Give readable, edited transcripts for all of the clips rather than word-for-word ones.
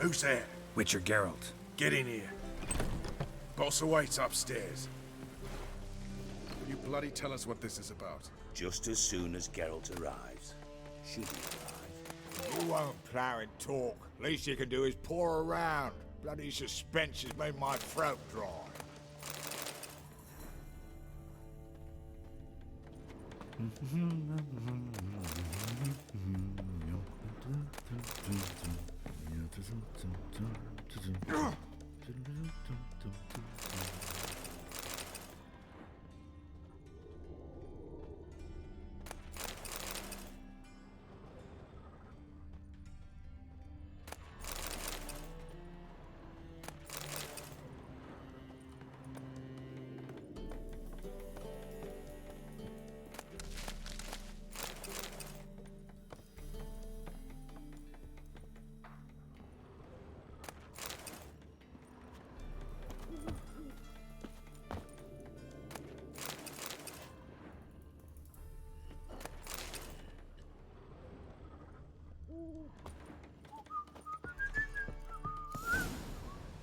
Who's there? Witcher Geralt. Get in here. Boss awaits upstairs. Will you bloody tell us what this is about? Just as soon as Geralt arrives. Should he arrive? You won't plough and talk. Least you can do is pour around. Bloody suspense has made my throat dry.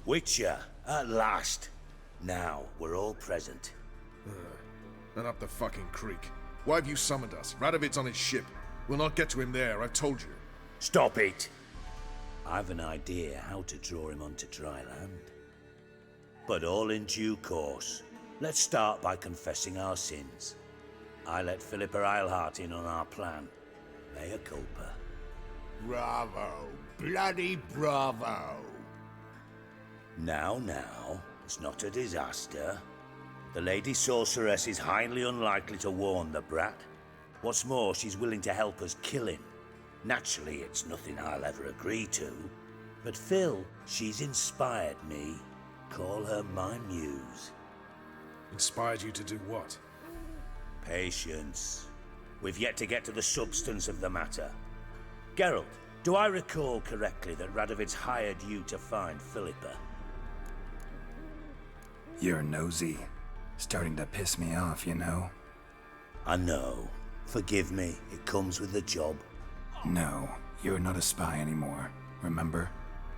Witcher, at last. Now, we're all present. And up the fucking creek. Why have you summoned us? Radovid's on his ship. We'll not get to him there, I've told you. Stop it! I've an idea how to draw him onto dry land. But all in due course. Let's start by confessing our sins. I let Philippa Eilhart in on our plan. Mea culpa. Bravo. Bloody bravo. Now, it's not a disaster. The Lady Sorceress is highly unlikely to warn the brat. What's more, she's willing to help us kill him. Naturally, it's nothing I'll ever agree to. But Phil, she's inspired me. Call her my muse. Inspired you to do what? Patience. We've yet to get to the substance of the matter. Geralt, do I recall correctly that Radovid's hired you to find Philippa? You're nosy. Starting to piss me off, you know? I know. Forgive me, it comes with the job. No, you're not a spy anymore. Remember?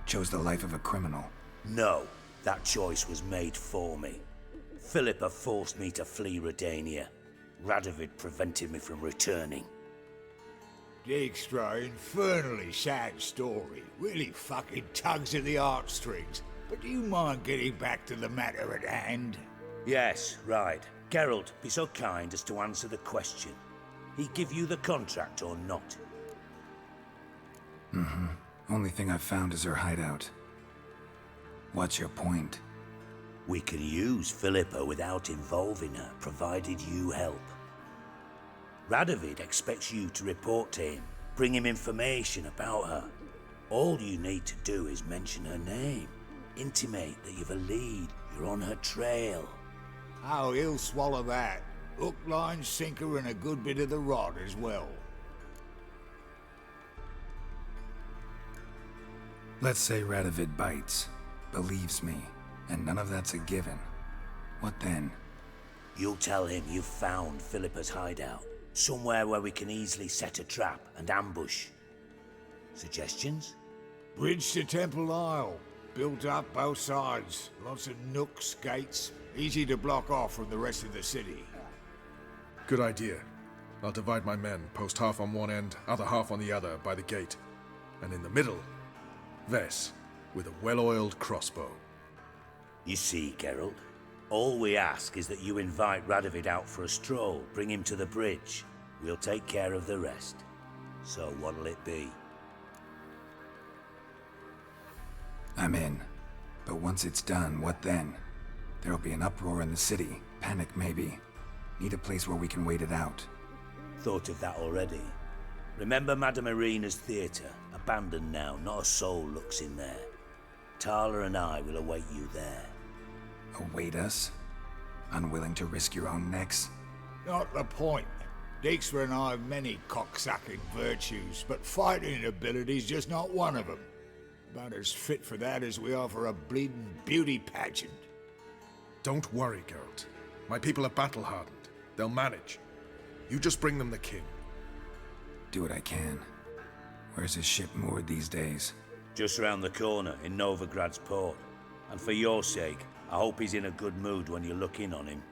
Chose the life of a criminal. No, that choice was made for me. Philippa forced me to flee Redania. Radovid prevented me from returning. Dijkstra, infernally sad story. Really fucking tugs at the heartstrings. But do you mind getting back to the matter at hand? Yes, right. Geralt, be so kind as to answer the question. He give you the contract or not? Only thing I've found is her hideout. What's your point? We can use Philippa without involving her, provided you help. Radovid expects you to report to him, bring him information about her. All you need to do is mention her name. Intimate that you've a lead, you're on her trail. Oh, he'll swallow that. Hook, line, sinker, and a good bit of the rod as well. Let's say Radovid bites, believes me, and none of that's a given. What then? You'll tell him you've found Philippa's hideout, somewhere where we can easily set a trap and ambush. Suggestions? Bridge to Temple Isle. Built up both sides. Lots of nooks, gates. Easy to block off from the rest of the city. Good idea. I'll divide my men, post half on one end, other half on the other, by the gate. And in the middle, Ves, with a well-oiled crossbow. You see, Geralt, all we ask is that you invite Radovid out for a stroll, bring him to the bridge. We'll take care of the rest. So what'll it be? I'm in. But once it's done, what then? There'll be an uproar in the city. Panic, maybe. Need a place where we can wait it out. Thought of that already. Remember Madame Irina's theatre? Abandoned now, not a soul looks in there. Tala and I will await you there. Await us? Unwilling to risk your own necks? Not the point. Dijkstra and I have many cocksucking virtues, but fighting ability's just not one of them. About as fit for that as we are for a bleeding beauty pageant. Don't worry, Geralt. My people are battle-hardened. They'll manage. You just bring them the king. Do what I can. Where's his ship moored these days? Just round the corner, in Novigrad's port. And for your sake, I hope he's in a good mood when you look in on him.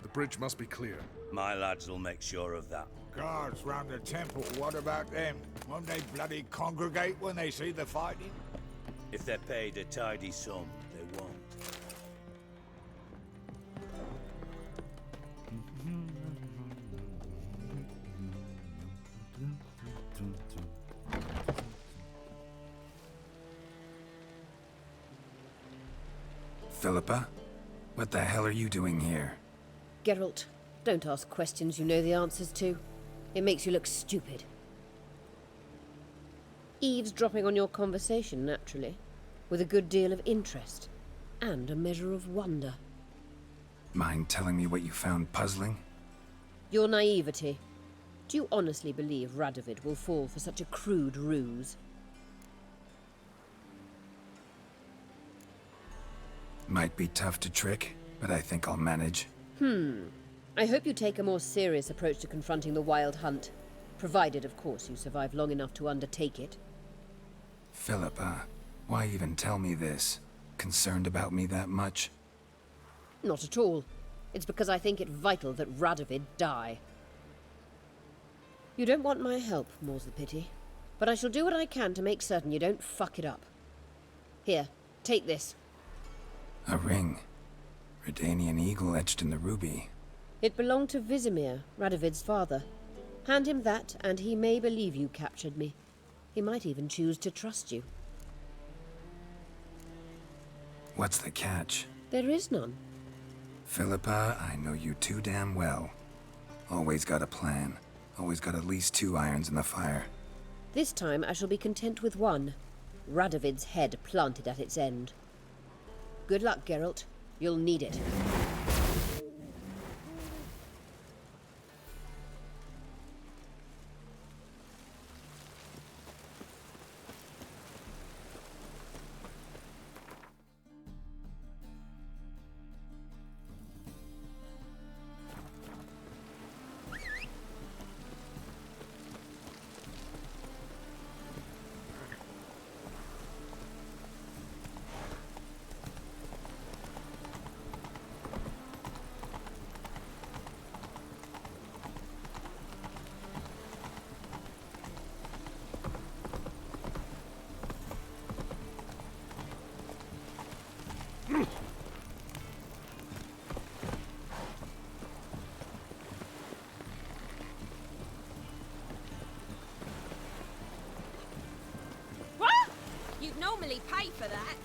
The bridge must be clear. My lads will make sure of that. Guards round the temple, what about them? Won't they bloody congregate when they see the fighting? If they're paid a tidy sum, they won't. Philippa? What the hell are you doing here? Geralt, don't ask questions you know the answers to. It makes you look stupid. Eavesdropping on your conversation, naturally, with a good deal of interest, and a measure of wonder. Mind telling me what you found puzzling? Your naivety. Do you honestly believe Radovid will fall for such a crude ruse? Might be tough to trick, but I think I'll manage. I hope you take a more serious approach to confronting the Wild Hunt. Provided, of course, you survive long enough to undertake it. Philippa, why even tell me this? Concerned about me that much? Not at all. It's because I think it vital that Radovid die. You don't want my help, more's the pity. But I shall do what I can to make certain you don't fuck it up. Here, take this. A ring. Redanian eagle etched in the ruby. It belonged to Vizimir, Radovid's father. Hand him that, and he may believe you captured me. He might even choose to trust you. What's the catch? There is none. Philippa, I know you too damn well. Always got a plan. Always got at least 2 irons in the fire. This time I shall be content with one. Radovid's head planted at its end. Good luck, Geralt. You'll need it. You'd normally pay for that.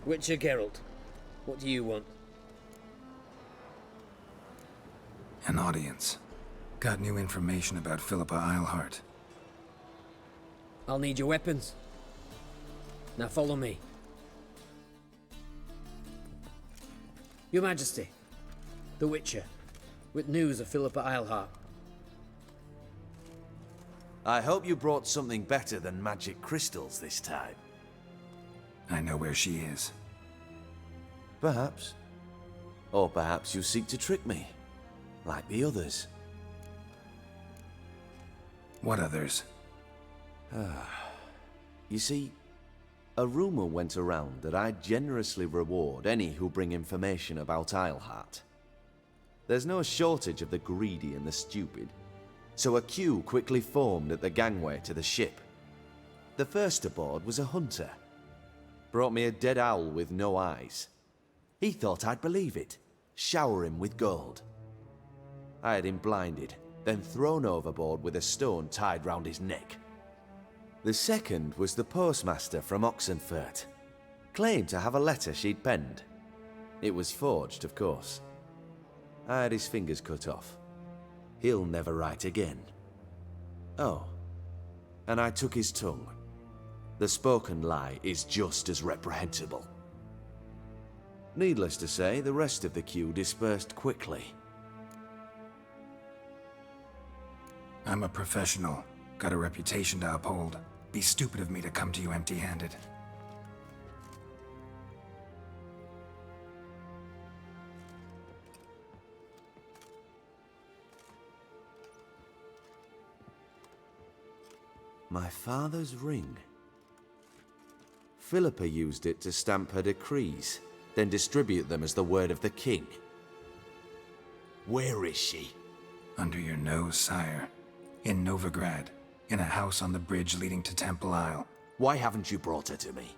Witcher Geralt, what do you want? An audience. Got new information about Philippa Eilhart. I'll need your weapons. Now follow me. Your Majesty, the Witcher, with news of Philippa Eilhart. I hope you brought something better than magic crystals this time. I know where she is. Perhaps. Or perhaps you seek to trick me, like the others. What others? You see, a rumor went around that I generously reward any who bring information about Eilhart. There's no shortage of the greedy and the stupid, so a queue quickly formed at the gangway to the ship. The first aboard was a hunter. Brought me a dead owl with no eyes. He thought I'd believe it, shower him with gold. I had him blinded, then thrown overboard with a stone tied round his neck. The second was the postmaster from Oxenfurt. Claimed to have a letter she'd penned. It was forged, of course. I had his fingers cut off. He'll never write again. Oh, and I took his tongue. The spoken lie is just as reprehensible. Needless to say, the rest of the queue dispersed quickly. I'm a professional. Got a reputation to uphold. Be stupid of me to come to you empty-handed. My father's ring. Philippa used it to stamp her decrees, then distribute them as the word of the king. Where is she? Under your nose, sire. In Novigrad. In a house on the bridge leading to Temple Isle. Why haven't you brought her to me?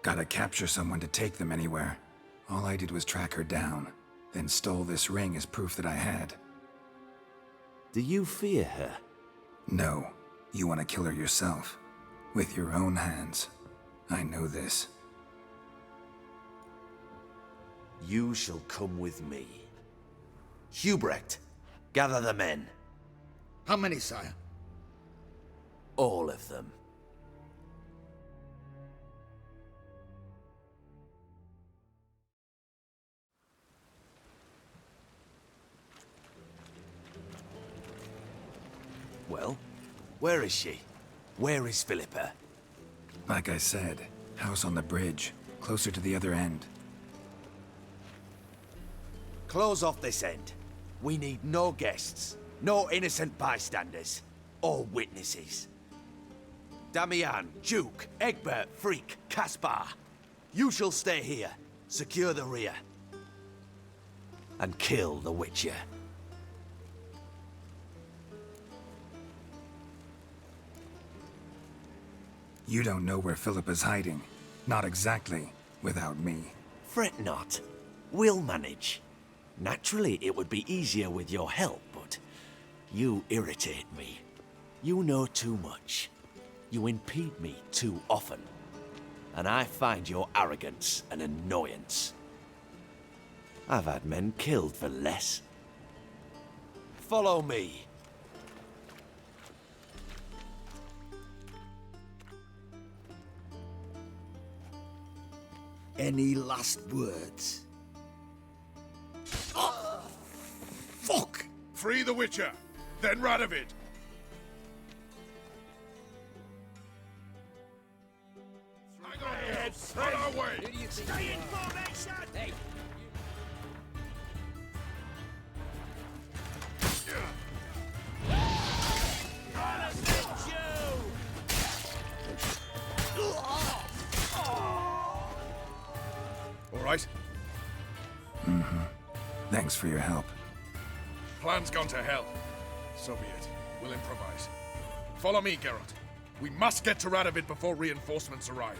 Gotta capture someone to take them anywhere. All I did was track her down, then stole this ring as proof that I had. Do you fear her? No. You want to kill her yourself. With your own hands. I know this. You shall come with me. Hubrecht, gather the men. How many, sire? All of them. Well, where is she? Where is Philippa? Like I said, house on the bridge, closer to the other end. Close off this end. We need no guests, no innocent bystanders, or witnesses. Damian, Duke, Egbert, Freak, Caspar. You shall stay here, secure the rear, and kill the Witcher. You don't know where Philippa's hiding. Not exactly, without me. Fret not. We'll manage. Naturally, it would be easier with your help, but you irritate me. You know too much. You impede me too often. And I find your arrogance an annoyance. I've had men killed for less. Follow me. Any last words? Oh, fuck! Free the Witcher, then Radovid. Hang on, kids. On our way. Stay in formation! Hey! All right. Thanks for your help. Plan's gone to hell. So be it. We'll improvise. Follow me, Geralt. We must get to Radovid before reinforcements arrive.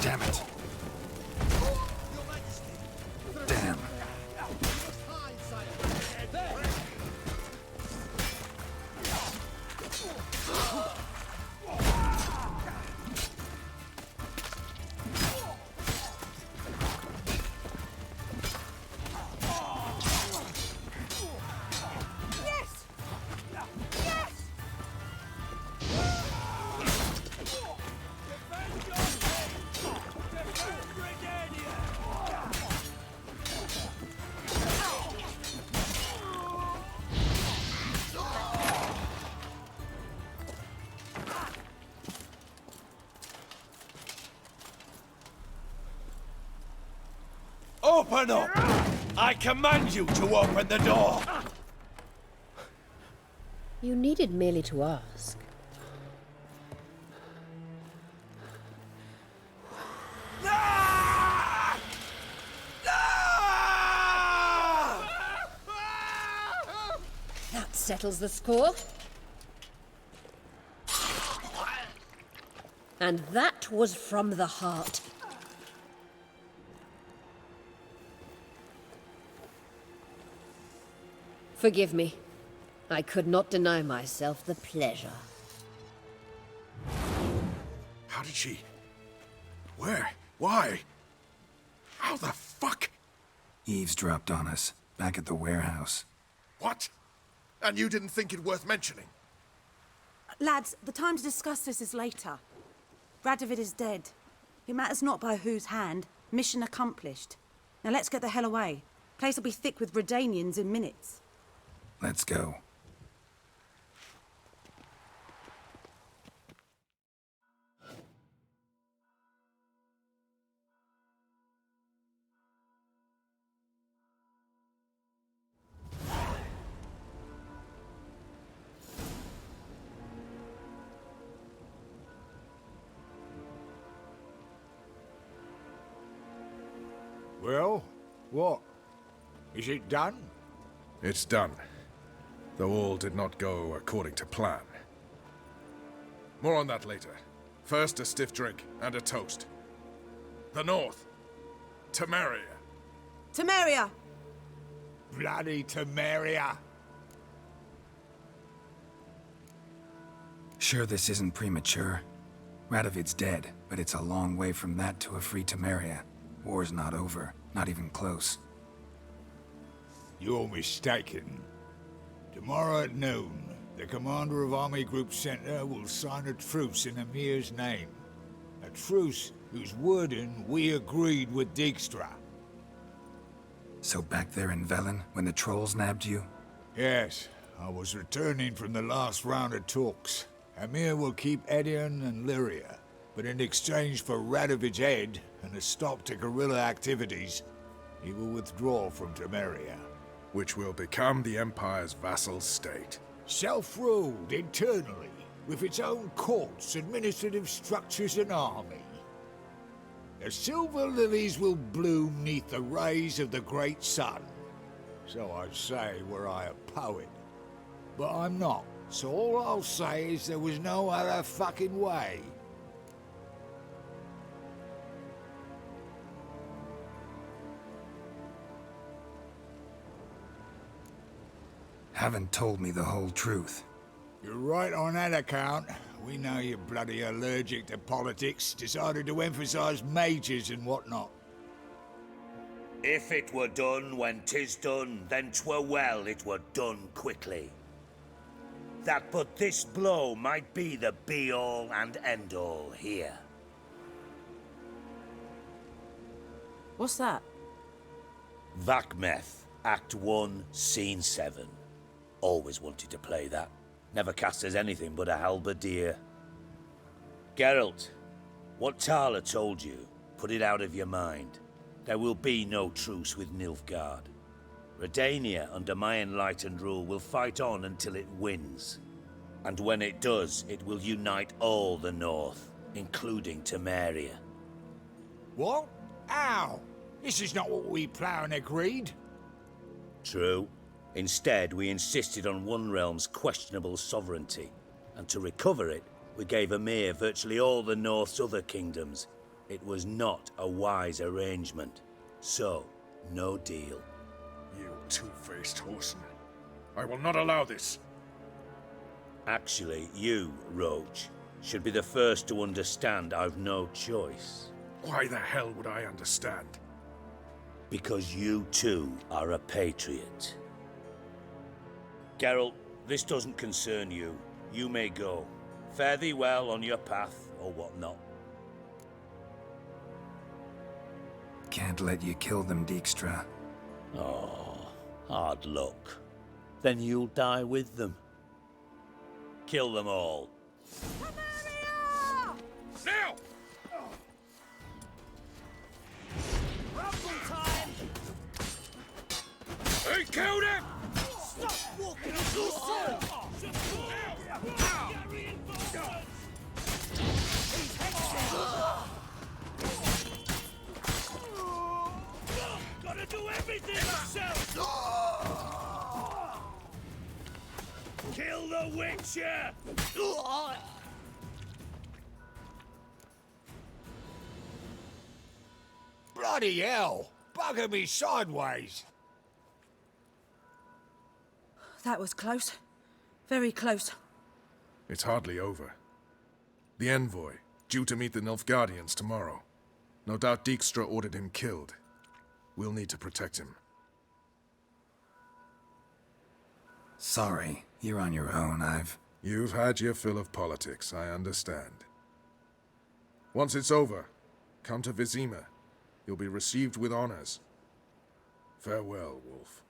Damn it. Damn. Open up! I command you to open the door! You needed merely to ask. That settles the score. And that was from the heart. Forgive me. I could not deny myself the pleasure. How did she... Where? Why? How the fuck? Eavesdropped on us, back at the warehouse. What? And you didn't think it worth mentioning? Lads, the time to discuss this is later. Radovid is dead. It matters not by whose hand. Mission accomplished. Now let's get the hell away. Place will be thick with Redanians in minutes. Let's go. Well, what? Is it done? It's done. Though all did not go according to plan. More on that later. First, a stiff drink and a toast. The North. Temeria. Temeria! Bloody Temeria! Sure this isn't premature? Radovid's dead, but it's a long way from that to a free Temeria. War's not over, not even close. You're mistaken. Tomorrow at noon, the commander of Army Group Center will sign a truce in Emir's name. A truce whose wording we agreed with Dijkstra. So back there in Velen, when the trolls nabbed you? Yes, I was returning from the last round of talks. Emir will keep Edion and Lyria, but in exchange for Radovid's head and a stop to guerrilla activities, he will withdraw from Temeria. Which will become the Empire's vassal state. Self-ruled internally, with its own courts, administrative structures and army. The silver lilies will bloom neath the rays of the great sun. So I'd say were I a poet. But I'm not, so all I'll say is there was no other fucking way. Haven't told me the whole truth. You're right on that account. We know you're bloody allergic to politics, decided to emphasize majors and whatnot. If it were done when 'tis done, then 'twere well it were done quickly. That but this blow might be the be-all and end-all here. What's that? Vakmeth, Act 1, Scene 7. Always wanted to play that. Never cast as anything but a halberdier. Geralt, what Tala told you, put it out of your mind. There will be no truce with Nilfgaard. Redania, under my enlightened rule, will fight on until it wins. And when it does, it will unite all the North, including Temeria. What? How? This is not what we Plough agreed. True. Instead, we insisted on one realm's questionable sovereignty, and to recover it, we gave Emir virtually all the North's other kingdoms. It was not a wise arrangement. So, no deal. You two-faced whoreson. I will not allow this. Actually, you, Roach, should be the first to understand I've no choice. Why the hell would I understand? Because you too are a patriot. Geralt, this doesn't concern you. You may go. Fare thee well on your path, or whatnot. Can't let you kill them, Dijkstra. Oh, hard luck. Then you'll die with them. Kill them all. Now! Rumble time! Killed him! Stop walking on your sword! Gotta do everything myself! Kill the Witcher! Bloody hell! Bugger me sideways! That was close. Very close. It's hardly over. The envoy, due to meet the Nilfgaardians tomorrow. No doubt Dijkstra ordered him killed. We'll need to protect him. Sorry, you're on your own. You've had your fill of politics, I understand. Once it's over, come to Vizima. You'll be received with honors. Farewell, Wolf.